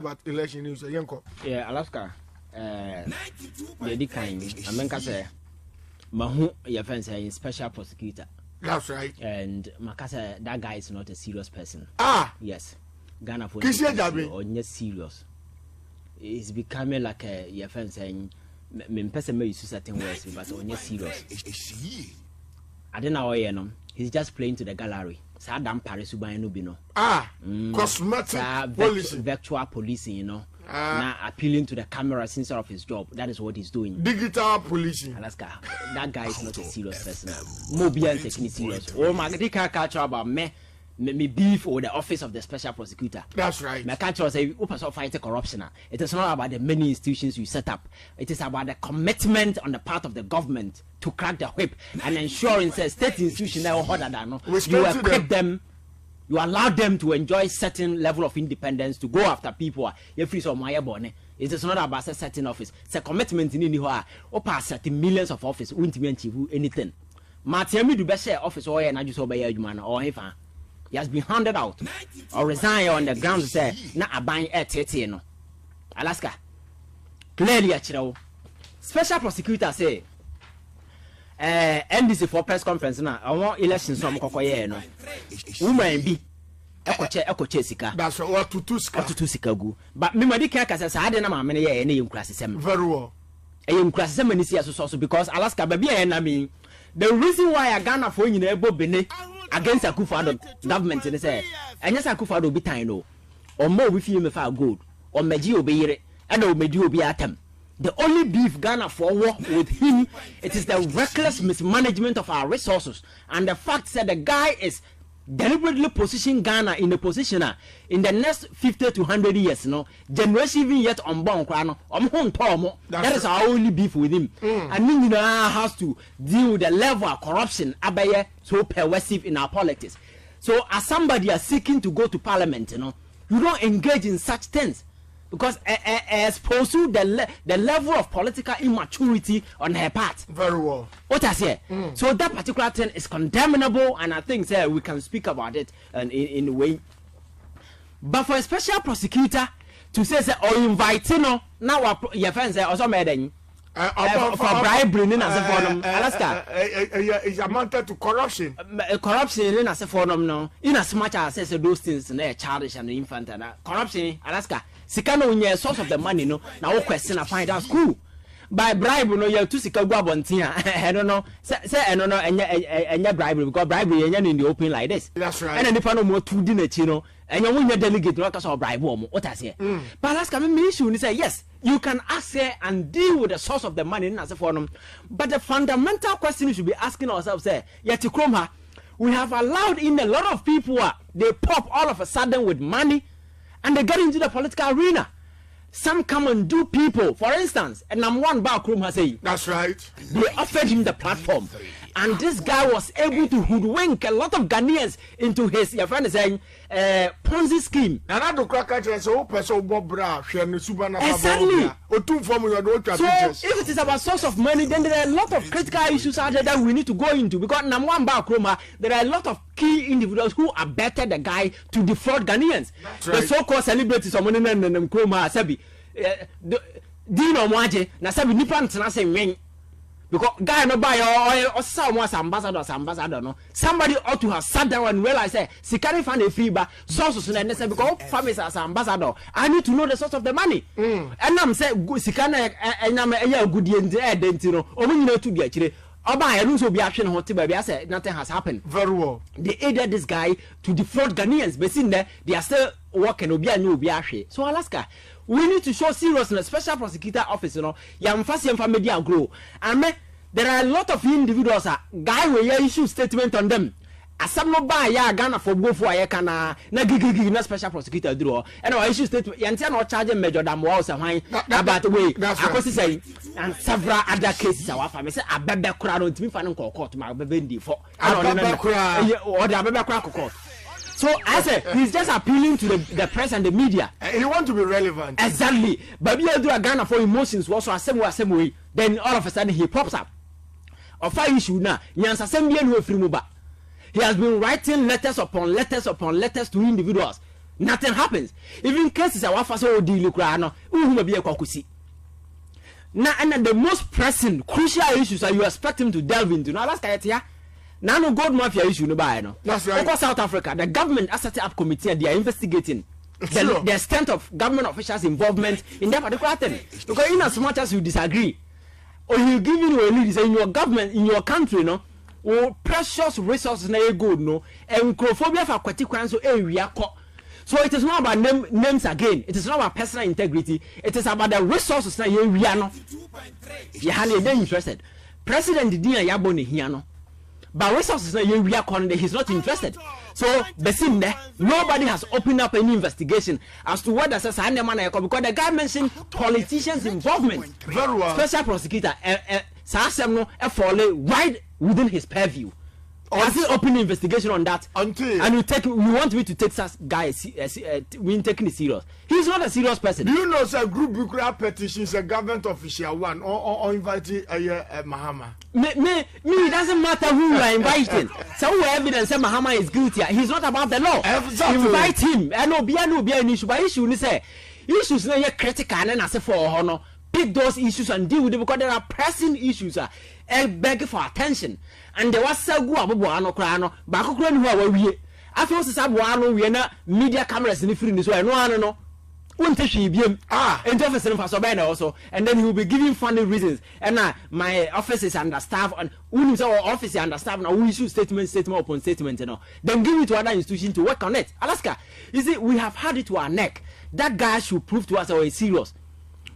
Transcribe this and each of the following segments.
about election news. Yeah, Alaska. The kind. I mean, say, Mahu, your friend saying special prosecutor. That's right. And Makasa, that guy is not a serious person. Ah, yes. Ghana for or not serious. It's becoming like a your friend saying, "Me person may use certain words, but on your serious." I don't know why he's just playing to the gallery. Sadam Paris Ubayano. Ah, cosmetic policy, virtual policing, you know. Now appealing to the cameras instead of his job. That is what he's doing. Digital policing. Alaska. That guy is not a serious person. Mobian taking serious. Oh my God, they can't catch about me beef or the office of the special prosecutor. That's right. My country say open so fight corruption. It is not about the many institutions you set up. It is about the commitment on the part of the government to crack the whip and ensuring that state institutions that are harder than you equip them. You allow them to enjoy certain level of independence to go after people. It is not about a certain office. It's a commitment in India. Or pass certain millions of office won't achieve anything. Martiami do best office or an adjust over man or if he has been handed out or resign on the grounds say not a buying air no. Alaska. Clearly a special prosecutor say NDC for press conference na I want elections from kokoye no woman bi ekoche sika that's what to sika gu but me madi kan kasa sa ade na ma me ye na yinkrasesem very well yinkrasesem ni si so because Alaska ba bia na me the reason why Ghana for nyina ebo bene against Akufo-Addo government ni say enya Akufo-Addo bi tan no o ma obi fi me fa gold o meji obi yire and o medi obi atem. The only beef Ghana for war with him, it is the reckless mismanagement of our resources. And the fact that the guy is deliberately positioning Ghana in a position in the next 50 to 100 years, generation even yet unborn, that is our only beef with him. And then has to deal with the level of corruption so pervasive in our politics. So as somebody is seeking to go to parliament, you don't engage in such things. Because expose the level of political immaturity on her part. Very well. What I say? So that particular thing is condemnable, and I think we can speak about it in a way. But for a special prosecutor to say or invite now your friends say also made for bribery in as a form Alaska is amounted to corruption. Corruption in as a form no. In as much as says those things in childish and infant corruption Alaska. Sikano unye source of the money no na wo question find out school by bribe no you to sika gwa bontia I don't know say no enya bribery because bribery enya in the open like this. That's right. And nipa no mo tu di na chi no enya wo delegate no cause of bribe wo mo what I say. But last come me issue ni say yes you can ask her and deal with the source of the money na say for them, but the fundamental question we should be asking ourselves say yet kroma we have allowed in a lot of people they pop all of a sudden with money and they get into the political arena. Some come and do people. For instance, and I'm one backroom has said. That's right. They offered him the platform. And this guy was able to hoodwink a lot of Ghanaians into his, your friend is saying, Ponzi scheme. And I do crack at so person Bob Bra, exactly. So if it is about source of money, then there are a lot of critical issues out there that we need to go into. Because number one backroom, there are a lot of key individuals who abetted the guy to defraud Ghanaians. Right. The so-called celebrities of money and Kroma Sabi. Dino Mwaje, Nasabi Nipan Tanase Wing. Because guy no buy or someone's ambassador no. Somebody ought to have sat down and realized say Sikari find a fever sources and say because families as ambassador I need to know the source of the money. And I'm say Sikana and I'm a good identity or when you know to be actually Oba I don't so be action hot baby I said nothing has happened. Very well. They aided this guy to defraud Ghanaians but in there they are still working obi and obi ahwe. So Alaska we need to show seriousness. Special prosecutor office, yamfasi media grow. And there are a lot of individuals. Guy will issue statement on them. As some no buy ya Ghana for go for a kana na gigi na special prosecutor draw. And I issue statement. Yantia no charge major than was a wine about the way. I say and several other cases. Our family say a bebe crowd to me fan court my bebendi for. Or the bebe court. So I said he's just appealing to the press and the media. And he want to be relevant. Exactly. But we do a Ghana for emotions was so same way. Then all of a sudden he pops up. Of fire issue now. He has been writing letters upon letters upon letters to individuals. Nothing happens. Even cases are what for deal no. Who be a kwakusi. Now, and the most pressing, crucial issues are you expect him to delve into. Now, let's get here. Now, no gold mafia issue, no buy, no. That's right. Because South Africa, the government has set up committee and they are investigating the extent of government officials' involvement in that particular thing. Because in as much as you disagree, or you give you a lead in your government, in your country, no, or precious resources na good, no, and microphobia for aquatic so area. So it is not about names again. It is not about personal integrity. It is about the resources na we are no. You are not interested. President Dina Yaboni here no. But resources na we are he's not interested. So besim there, nobody has opened up any investigation as to what says because the guy mentioned politicians' involvement. Very well. Special prosecutor fall right within his purview. Has he opened investigation on that? Until and we want me to take such guy we taking it serious. He's not a serious person. Do you know sir group Bukhara petitions a government official one or inviting Mahama? Me it doesn't matter who you are inviting. So who evidence say Mahama is guilty. He's not about the law. Exactly. Invite him. I know be an issue, but issue ni say issues na critical and I say for honor. Pick those issues and deal with them because there are pressing issues and beg for attention. And there was so good about no crano, Bakukran who are we. I feel Sabuano, we are not media cameras in the free this way. No. Won't she be and office for Sobena also, and then he will be giving funny reasons. And my office is understaffed, and who our office is understaffed now. We issue statement upon statement, you know. Then give it to other institutions to work on it. Alaska, you see, we have had it to our neck. That guy should prove to us that he's serious.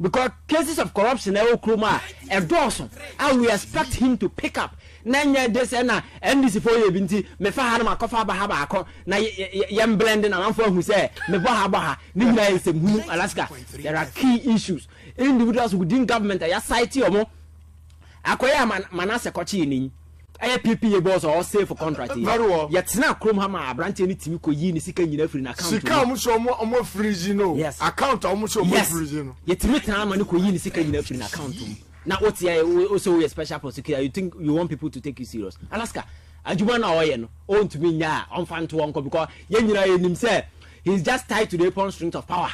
Because cases of corruption a dozen, and we expect him to pick up. Nanya desena NDC for you binti me fa hana makofa bahaba akọ na yem blending and who say me baha nina is Alaska. There are key issues. Individuals within government ya site omo akoya manase kochi ni aye PPA boss or save for contract. Very well. Yet na krom ha ma branch ni timi ko yi ni sika nyina free na account. Sika omo freeze no. Yes. Account omo freeze no. Yet timi tana ma ni ko yi ni sika nyina free na account. Now what's also a special prosecutor? You think you want people to take you serious? Alaska, Ajuma na oyen own to me nya on fan to uncle because himself he's just tied to the upon strength of power.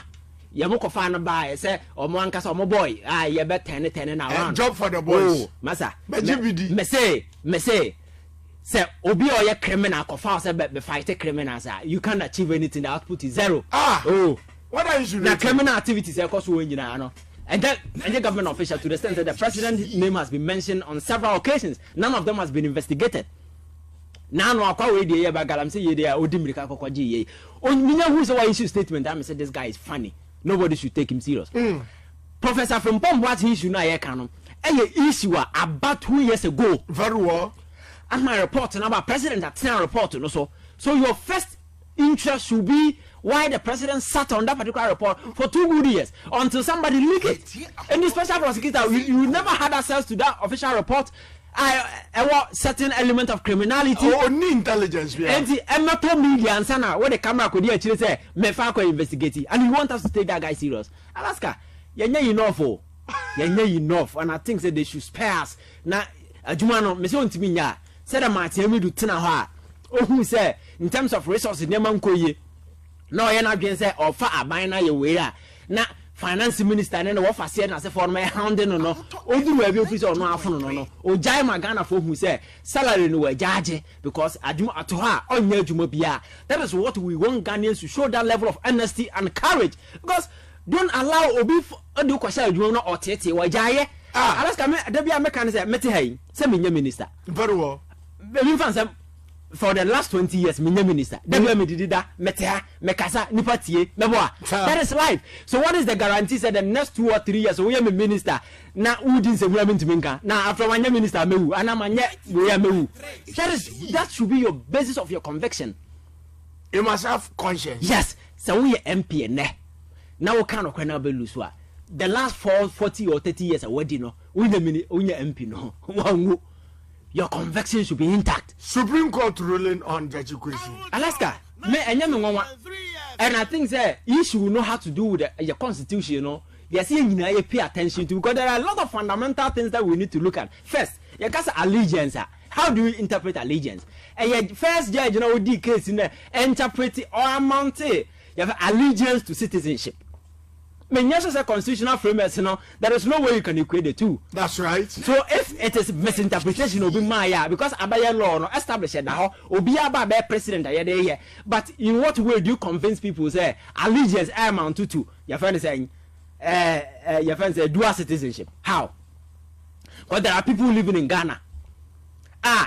Yamoko fan by say or Moancas or my boy, you bet 10 now. Job for the boys. Massa, me say say obi or your criminal coffers about the fight criminals. You can't achieve anything, the output is zero. What are you doing? Criminal activities are cost you know. And the government official to the extent that the president's name has been mentioned on several occasions, none of them has been investigated. Now no akwa we dey ba galam say ye dey odimrika kokwaji ye. Oninya who say why issue statement I say this guy is funny. Nobody should take him serious. Professor from what issue na ye kan no. Issue about 2 years ago. Very well. And my report about president at 10 report no so your first interest should be why the president sat on that particular report for 2 good years until somebody leaked it. And the special prosecutor, you never had access to that official report. I certain element of criminality. Only intelligence. And the media and sana where the camera could actually say, me fa ko investigate. And you want us to take that guy serious. Alaska, you enough. Enough. And I think that they should spare us. Now, Jumano, me so ntimi nya. Said that my team do tena ha. Oh, who say in terms of resources, nemankoye. No, you're not going to say, or far abina your way. Now, finance minister and what I said, as a for my hand, no, or do every office or no, or Jai Magana for who say, salary no judge, because I do at her on your Jumobia. That is what we want Ghanaians to show that level of honesty and courage. Because don't allow Obi do question you or Tete or Jaya. Alaska, there be a mechanism, Metihai, semi minister. Very well. For the last 20 years, minister. That is life. So what is the guarantee that the next 2 or 3 years we are minister? Now Udin say we are to minka. Now after 1 year minister mewu, and I'm we are mewu. That should be your basis of your conviction. You must have conscience. Yes. So we are MP and now what kind of criminal lose what? The last 40 or 30 years already no. We the MP no. Your conviction should be intact. Supreme Court ruling on Judge Kwesi. Alaska, and I think that issue will know how to do with your constitution, you know. Yes, you pay attention to because there are a lot of fundamental things that we need to look at. First, you got allegiance. How do you interpret allegiance? And your first judge, you know, the case in there, interpret it or amount it. you have allegiance to citizenship. When you say constitutional framework, there is no way you can equate the two. That's right. So if it is misinterpretation, will be Maya because Abaya law no established that Obi Aba president here. But in what way do you convince people say allegiance amount to your friend is saying your friend say dual citizenship? How? Because there are people living in Ghana.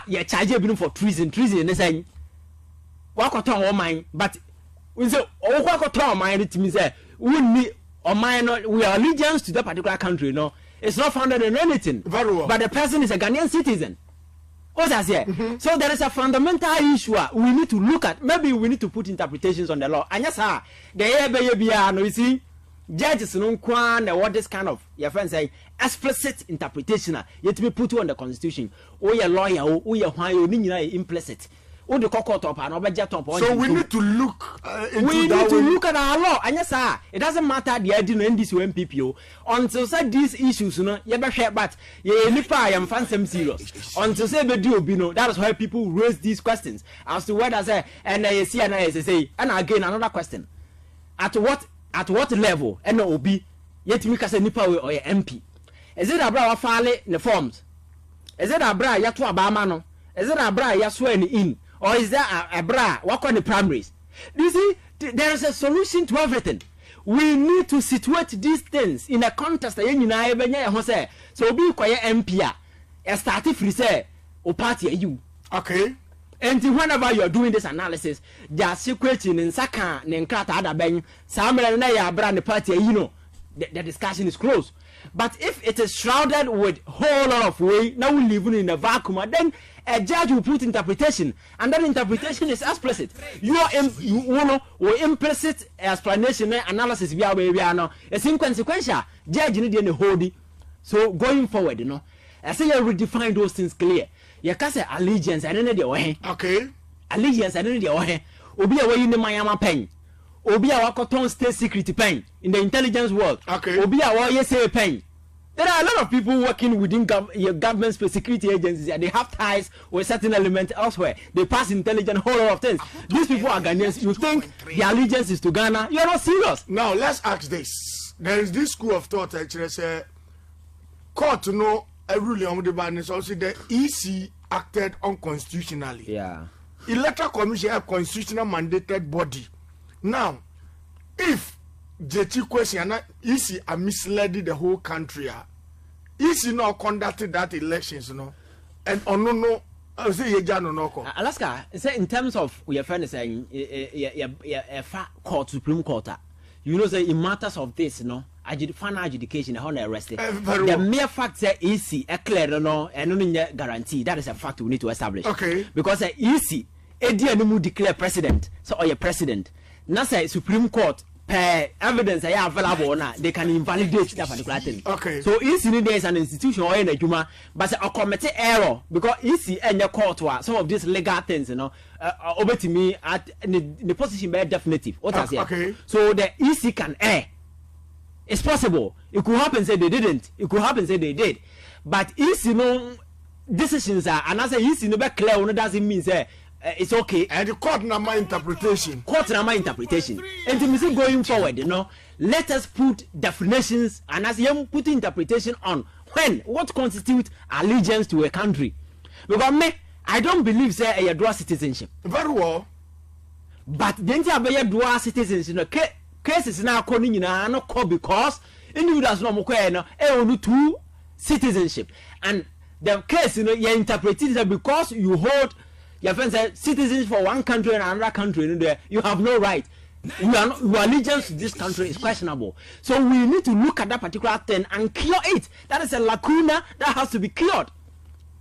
You charge them for treason. Treason is saying walk on mine, but we say walk on mine. It means we need. Or we are allegiance to that particular country, it's not founded in anything. Very well. But the person is a Ghanaian citizen. What's that here? So there is a fundamental issue we need to look at. Maybe we need to put interpretations on the law. And yes, you see, judges don't what this kind of your friends say explicit interpretation. Yet we put on the constitution. Or your lawyer, or your why you implicit. So we need to look at our law. And yes, sir, it doesn't matter the idea of NDC or MPPO until say these issues, but I am fan serious. Until say that is why people raise these questions as to whether say NIC and ISSA. And again, another question: at what level NOB yet me say nipa or MP? Is it a bra file the forms? Is it a bra yatu abamano? Is it a bra yaswen in? Or is there a bra? Work on the primaries. You see, there is a solution to everything. We need to situate these things in a context. So be quiet MP. Start free say or party you. Okay. And whenever you are doing this analysis, just secreting in Saka, Nenkrata, other bang, Samuel and brand the party, the discussion is closed. But if it is shrouded with whole lot of way, now we live in a vacuum, and then a judge will put interpretation, and that interpretation is explicit. Your implicit explanation analysis we are now is inconsequential. Judge need any hold. So going forward, I say you redefine those things clear. You can say allegiance, I don't know the way. Okay. Allegiance, I don't know the way. Obi away in the Miami pen. Obi a wakoton state security pen in the intelligence world. Okay. Obi a YSA pen. There are a lot of people working within government security agencies and they have ties with certain elements elsewhere. They pass intelligence, whole lot of things. These people are Ghanaians. You think the allegiance is to Ghana? You are not serious. Now let's ask this. There is this school of thought actually say court to know a ruling on the ban is also the EC acted unconstitutionally. Yeah. Electoral Commission a constitutional mandated body. Now, if JT question EC are misled the whole country, EC not conducted that elections, and no, I say no. Alaska, say in terms of your friend saying a court, Supreme Court, say in matters of this, final adjudication, how arrested. The mere fact that EC a clear and guarantee that is a fact we need to establish. Okay. Because EC, no declare president, so or your president. Now say Supreme Court per evidence available now they can invalidate that particular thing. Okay. So EC there is an institution or in a juma, but a committee error because EC and your court some of these legal things, over to me at the position very definitive. What I say? Okay. So the EC can err. It's possible. It could happen say they didn't. It could happen say they did. But EC decisions are and as EC no be clear doesn't mean say it's okay. And the court number interpretation. Court number interpretation. And to me going forward, let us put definitions and as you put interpretation on what constitutes allegiance to a country. Because I don't believe say a dual citizenship. Very well. But then you dual citizenship. Cases now calling not call because individuals no only two citizenship. And the case you interpret it because you hold your friends say citizens for one country and another country, you have no right. Your allegiance to this country is questionable. So we need to look at that particular thing and cure it. That is a lacuna that has to be cured.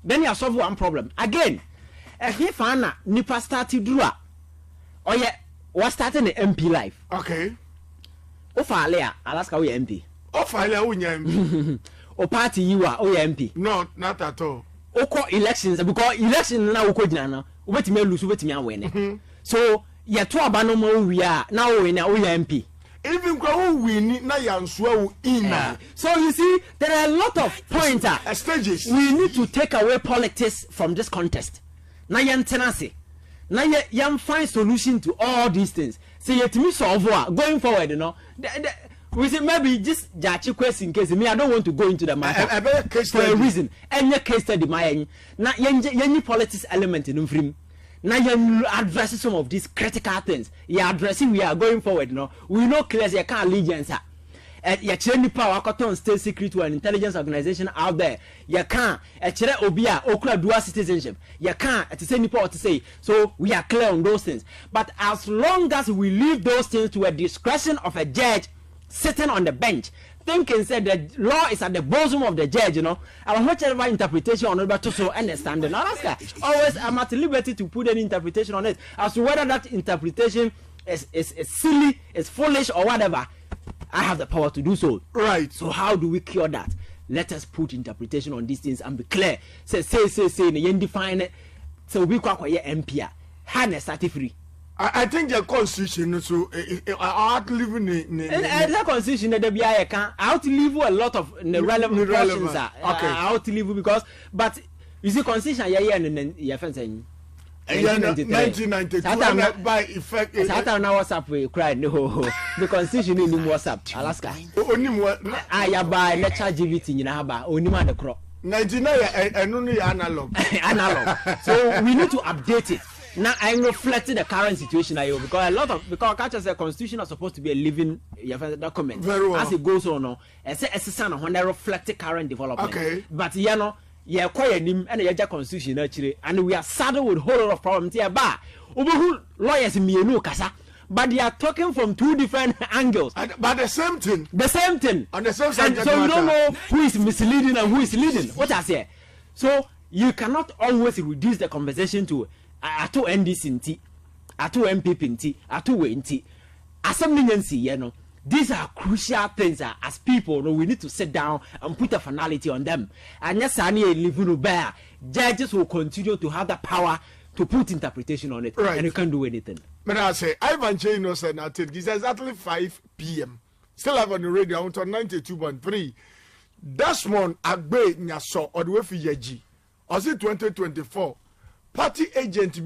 Then you have solved one problem. Again, if Anna Nipa started Drua, or was starting the MP life. Okay. Ofalia, Alaska, we MP. Ofalia, we MP. O party you are, MP. No, not at all. Oko elections because election now uko jina wait me lose wait me win. So ya to abano mo we are now we na MP. Even go win na yansua in. So you see there are a lot of points stages. We need to take away politics from this contest. Na yan tenase. Na yan find solution to all these things. say yet me solve going forward, you know. We say maybe just jachi question in case me I don't want to go into the matter for a reason. Any case study my na yenny politics element in frame. Now you address some of these critical things. You addressing we are going forward, you know. We know clearly you can't allegiance. You change power cotton state secret to an intelligence organization out there. You can't obia okra dual citizenship. You can't at the same point to say so we are clear on those things. But as long as we leave those things to a discretion of a judge sitting on the bench, thinking said the law is at the bosom of the judge, you know, and whichever interpretation on it to so understanding. Now that's always I'm at liberty to put any interpretation on it as to whether that interpretation is silly, is foolish or whatever. I have the power to do so. Right. So how do we cure that? Let us put interpretation on these things and be clear. Say, and define it. So we call it MPA. Harness free. I think the constitution so outlive the constitution that be I can outlive a lot of relevant questions. Okay. Outlive because but you see constitution and your friends saying 1992 by effect. Satan now WhatsApp we cried no the constitution in WhatsApp Alaska. I buy lecture GBT in Haba only the crop. 99 and only analog. So we need to update it. Now I'm reflecting the current situation because because the constitution is supposed to be a living document. Very well. As it goes on, no, it's when they reflect the current development. Okay. But you know, yeah, quite him and the constitution actually, and we are saddled with a whole lot of problems here. But lawyers in me kasa, but they are talking from two different angles. But the same thing. The same thing. On the same side. So you don't know who is misleading and who is leading. What I say. So you cannot always reduce the conversation to ato NDC nti, ato MPP nti, ato we nti. Assembly you know. These are crucial things as people, you know, we need to sit down and put a finality on them. And yes, judges will continue to have the power to put interpretation on it. Right. And you can't do anything. But I say, Kyei Innocent, it is exactly 5 p.m. Still have on the radio, on 92.3. Desmond Agbe Nyaso, or the way for Yeji. Or 2024. Party agent